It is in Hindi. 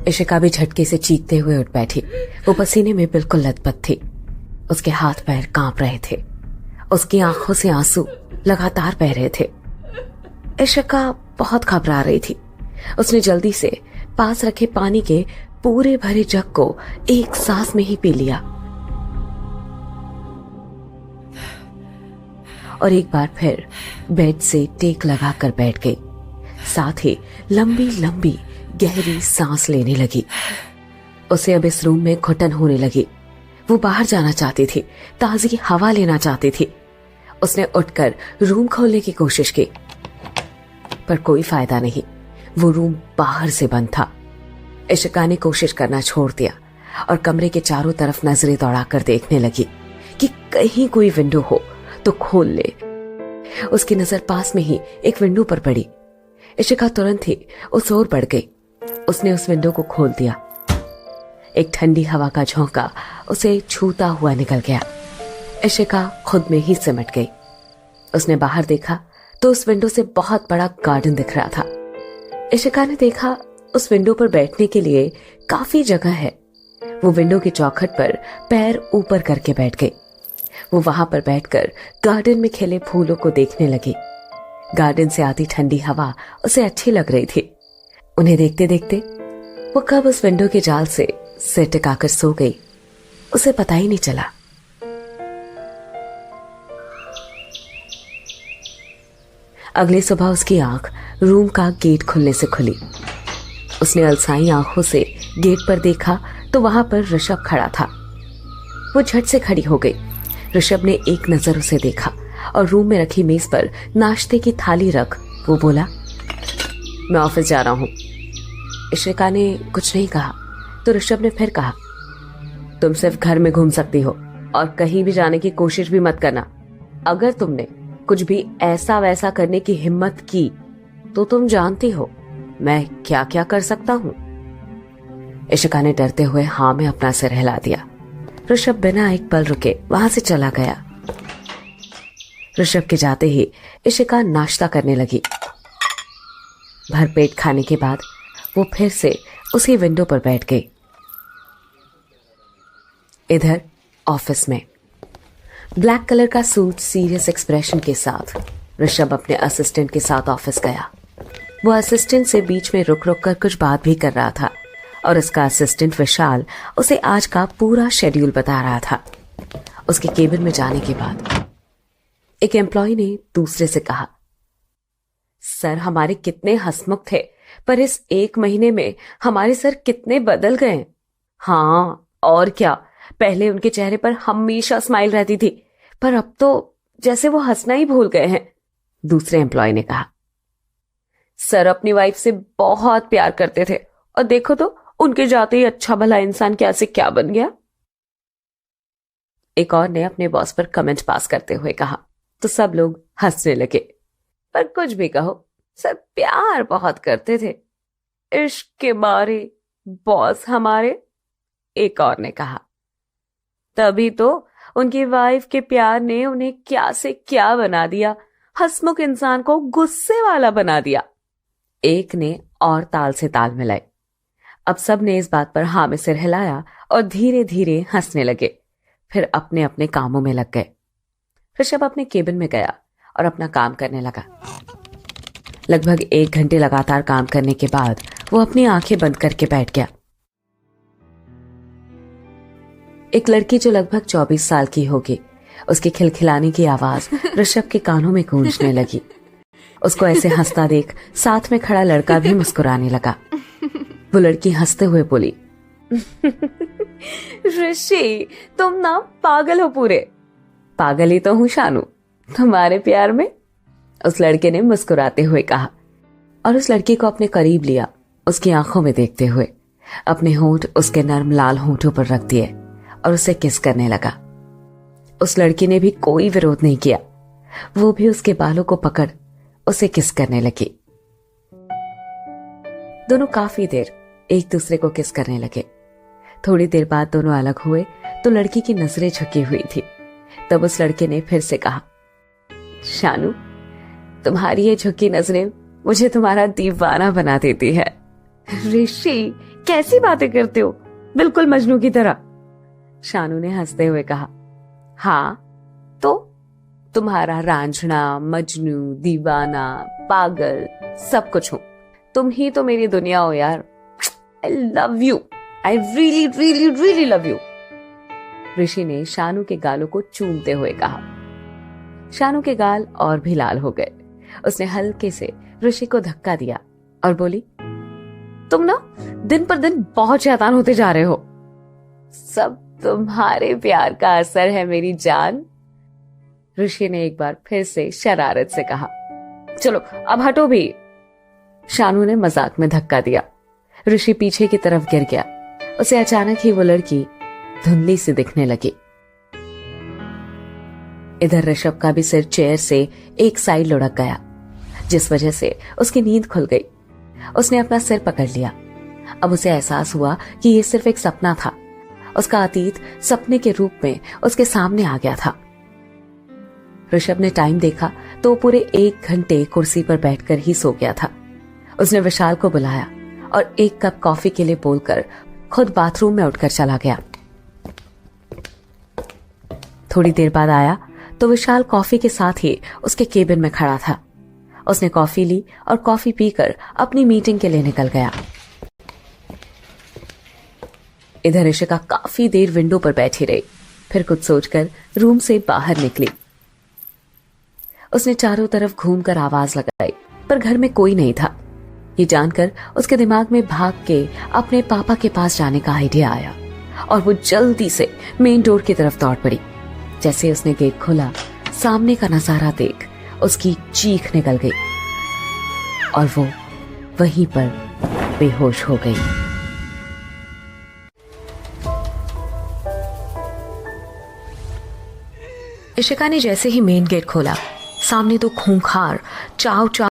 इशिका भी झटके से चीखते हुए उठ बैठी। वो पसीने में बिल्कुल लथपथ थी। उसके हाथ पैर कांप रहे थे। उसकी आंखों से आंसू लगातार बह रहे थे। इशिका बहुत घबरा रही थी। उसने जल्दी से पास रखे पानी के पूरे भरे जग को एक सांस में ही पी लिया और एक बार फिर बेड से टेक लगाकर बैठ गई। साथ ही लंबी लंबी गहरी सांस लेने लगी। उसे अब इस रूम में घुटन होने लगी। वो बाहर जाना चाहती थी, ताजी हवा लेना चाहती थी। उसने उठकर रूम खोलने की कोशिश की, पर कोई फायदा नहीं। वो रूम बाहर से बंद था। इशिका ने कोशिश करना छोड़ दिया और कमरे के चारों तरफ नजरें दौड़ाकर देखने लगी कि कहीं कोई विंडो हो तो खोल ले। उसकी नजर पास में ही एक विंडो पर पड़ी। इशिका तुरंत ही उस ओर बढ़ गई। उसने उस विंडो को खोल दिया। एक ठंडी हवा का झोंका उसे छूता हुआ निकल गया। इशिका खुद में ही सिमट गई। उसने बाहर देखा तो उस विंडो से बहुत बड़ा गार्डन दिख रहा था। इशिका ने देखा उस विंडो पर बैठने के लिए काफी जगह है। वो विंडो की चौखट पर पैर ऊपर करके बैठ गई। वो वहां पर बैठकर गार्डन में खिले फूलों को देखने लगी। गार्डन से आती ठंडी हवा उसे अच्छी लग रही थी। उन्हें देखते देखते वो कब उस विंडो के जाल से सिर टिकाकर सो गई, उसे पता ही नहीं चला। अगली सुबह उसकी आंख रूम का गेट खुलने से खुली। उसने अलसाई आंखों से गेट पर देखा तो वहां पर ऋषभ खड़ा था। वो झट से खड़ी हो गई। ऋषभ ने एक नजर उसे देखा और रूम में रखी मेज पर नाश्ते की थाली रख वो बोला, मैं ऑफिस जा रहा हूं। इशिका ने कुछ नहीं कहा तो ऋषभ ने फिर कहा, तुम सिर्फ घर में घूम सकती हो और कहीं भी जाने की कोशिश भी मत करना। अगर तुमने कुछ भी ऐसा वैसा करने की हिम्मत की तो तुम जानती हो मैं क्या क्या कर सकता हूं। इशिका ने डरते हुए हाँ में अपना सिर हिला दिया। ऋषभ बिना एक पल रुके वहां से चला गया। ऋषभ के जाते ही इशिका नाश्ता करने लगी। भरपेट खाने के बाद वो फिर से उसी विंडो पर बैठ गई। इधर ऑफिस में ब्लैक कलर का सूट सीरियस एक्सप्रेशन के साथ ऋषभ अपने असिस्टेंट के साथ ऑफिस गया। वो असिस्टेंट से बीच में रुक रुक कर कुछ बात भी कर रहा था और उसका असिस्टेंट विशाल उसे आज का पूरा शेड्यूल बता रहा था। उसके केबिन में जाने के बाद एक एम्प्लॉय ने दूसरे से कहा, सर हमारे कितने हंसमुख थे, पर इस एक महीने में हमारे सर कितने बदल गए। हाँ और क्या, पहले उनके चेहरे पर हमेशा स्माइल रहती थी, पर अब तो जैसे वो हंसना ही भूल गए हैं। दूसरे एम्प्लॉय ने कहा, सर अपनी वाइफ से बहुत प्यार करते थे और देखो तो उनके जाते ही अच्छा भला इंसान कैसे क्या बन गया। एक और ने अपने बॉस पर कमेंट पास करते हुए कहा तो सब लोग हंसने लगे। पर कुछ भी कहो, सर प्यार बहुत करते थे, इश्क के मारे बॉस हमारे। एक और ने कहा, तभी तो उनकी वाइफ के प्यार ने उन्हें क्या से क्या बना दिया, हंसमुख इंसान को गुस्से वाला बना दिया। एक ने और ताल से ताल मिलाए। अब सब ने इस बात पर हाँ में सिर हिलाया और धीरे धीरे हंसने लगे। फिर अपने अपने कामों में लग गए। ऋषभ अपने केबिन में गया और अपना काम करने लगा। लगभग 1 घंटे लगातार काम करने के बाद वो अपनी आंखें बंद करके बैठ गया। एक लड़की जो लगभग 24 साल की होगी, उसके खिलखिलाने की आवाज ऋषभ के कानों में गूंजने लगी। उसको ऐसे हंसता देख साथ में खड़ा लड़का भी मुस्कुराने लगा। वो लड़की हंसते हुए बोली, ऋषि तुम ना पागल हो पूरे। पागल ही तो हूं शानू, तुम्हारे प्यार में, उस लड़के ने मुस्कुराते हुए कहा और उस लड़की को अपने करीब लिया। उसकी आंखों में देखते हुए अपने होंठ उसके नर्म लाल होंठों पर रख दिए और उसे किस करने लगा। उस लड़की ने भी कोई विरोध नहीं किया। वो भी उसके बालों को पकड़ उसे किस करने लगी। दोनों काफी देर एक दूसरे को किस करने लगे। थोड़ी देर बाद दोनों अलग हुए तो लड़की की नजरें झुकी हुई थी। तब उस लड़के ने फिर से कहा, शानू तुम्हारी ये झुकी नजरें मुझे तुम्हारा दीवाना बना देती है। ऋषि कैसी बातें करते हो, बिल्कुल मजनू की तरह। शानू ने हंसते हुए कहा, हाँ तो तुम्हारा रांझना, मजनू, दीवाना, पागल सब कुछ हूं। तुम ही तो मेरी दुनिया हो यार। I love you, I really really really love you. Rishi ने शानू के गालों को चूमते हुए कहा। शानू के गाल और भी लाल हो गए। उसने हल्के से ऋषि को धक्का दिया और बोली, तुम ना दिन पर दिन बहुत शैतान होते जा रहे हो। सब तुम्हारे प्यार का असर है मेरी जान। ऋषि ने एक बार फिर से शरारत से कहा। चलो अब हटो भी। शानू ने मजाक में धक्का दिया। ऋषि पीछे की तरफ गिर गया। उसे अचानक ही वो लड़की धुंधली सी दिखने लगी। इधर ऋषभ का भी सिर चेयर से एक साइड लुढ़क गया, जिस वजह से उसकी नींद खुल गई। उसने अपना सिर पकड़ लिया। अब उसे एहसास हुआ कि ये सिर्फ एक सपना था। उसका अतीत सपने के रूप में उसके सामने आ गया था। ऋषभ ने टाइम देखा तो पूरे 1 घंटे कुर्सी पर बैठकर ही सो गया था। उसने विशाल को बुलाया और 1 कप कॉफी के लिए बोलकर खुद बाथरूम में उठकर चला गया। थोड़ी देर बाद आया तो विशाल कॉफी के साथ ही उसके केबिन में खड़ा था। उसने कॉफी ली और कॉफी पीकर अपनी मीटिंग के लिए निकल गया। इधर ऋषिका काफी देर विंडो पर बैठी रही, फिर कुछ सोचकर रूम से बाहर निकली। उसने चारों तरफ घूमकर आवाज लगाई, पर घर में कोई नहीं था। ये जानकर उसके दिमाग में भाग के अपने पापा के पास जाने का आइडिया आया और वो जल्दी से मेन डोर की तरफ दौड़ पड़ी। जैसे उसने गेट खोला, सामने का नजारा देख उसकी चीख निकल गई और वो वहीं पर बेहोश हो गई। इशिका ने जैसे ही मेन गेट खोला, सामने 2 खूंखार चाव चाव